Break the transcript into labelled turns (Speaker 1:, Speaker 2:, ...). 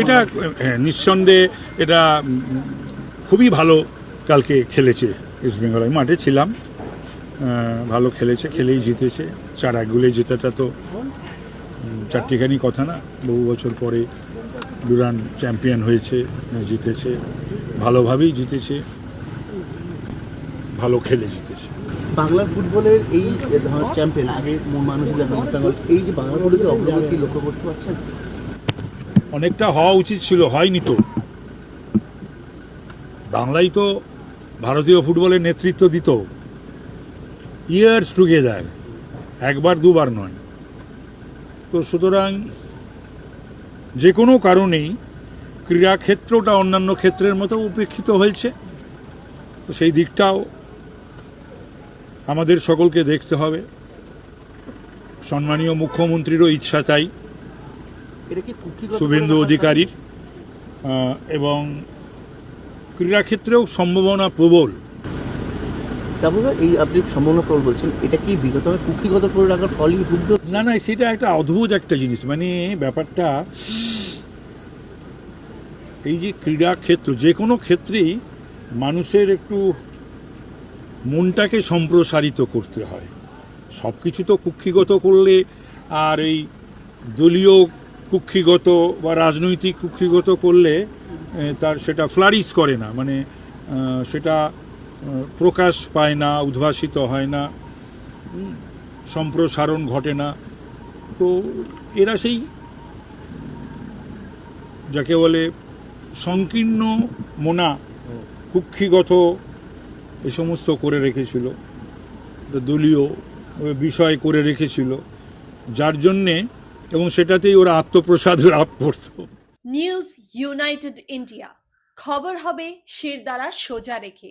Speaker 1: এটা নিঃসন্দেহে এটা খুবই ভালো কালকে খেলেছে ইস্ট বেঙ্গল। আমি মাঠে ছিলাম, ভালো খেলেছে, খেলেই জিতেছে। 4-1 গোলে জেতাটা তো চারটিখানি কথা না। বহু বছর পরে ডুরান্ড চ্যাম্পিয়ন হয়েছে, জিতেছে, ভালোভাবেই জিতেছে, ভালো খেলে জিতেছে।
Speaker 2: বাংলার ফুটবলের এই চ্যাম্পিয়ন আগে মানুষ এই যে বাংলা ফুটবলের অগ্রগতি লক্ষ্য করতে পারছেন?
Speaker 1: অনেকটা হওয়া উচিত ছিল, হয়নি তো। বাংলাই তো ভারতীয় ফুটবলের নেতৃত্ব দিত ইয়ার্স টুগেদার, একবার দুবার নয়। তো সুতরাং যে কোনো কারণেই ক্রীড়াক্ষেত্রটা অন্যান্য ক্ষেত্রের মতো উপেক্ষিত হয়েছে। তো সেই দিকটাও আমাদের সকলকে দেখতে হবে। সম্মানীয় মুখ্যমন্ত্রীরও ইচ্ছা তাই, শুভেন্দু অধিকারীর, এবং ক্রীড়াক্ষেত্রেও সম্ভাবনা প্রবল।
Speaker 2: তারপরে এই আপনি সম্ভাবনা প্রবল বলছেন, এটা কি বিগত কুক্ষিগত করে রাখার ফলই উদ্যোগ?
Speaker 1: না না, সেটা একটা অদ্ভুত একটা জিনিস। মানে ব্যাপারটা এই যে ক্রীড়াক্ষেত্র, যে কোনো ক্ষেত্রেই মানুষের একটু মনটাকে সম্প্রসারিত করতে হয়। সব কিছু তো কুক্ষিগত করলে আর এই দলীয় কুক্ষিগত বা রাজনৈতিক কুক্ষিগত করলে তার সেটা ফ্লারিশ করে না, মানে সেটা প্রকাশ পায় না, উদ্ভাসিত হয় না, সম্প্রসারণ ঘটে না। তো এরা সেই যাকে বলে সংকীর্ণ মনা, কুক্ষিগত এ সমস্ত করে রেখেছিল, দলীয় বিষয় করে রেখেছিল, যার জন্যে, এবং সেটাতেই ওরা আত্মপ্রসাদ লাভ করত।
Speaker 3: নিউজ ইউনাইটেড ইন্ডিয়া, খবর হবে শিরদাঁড়া সোজা রেখে।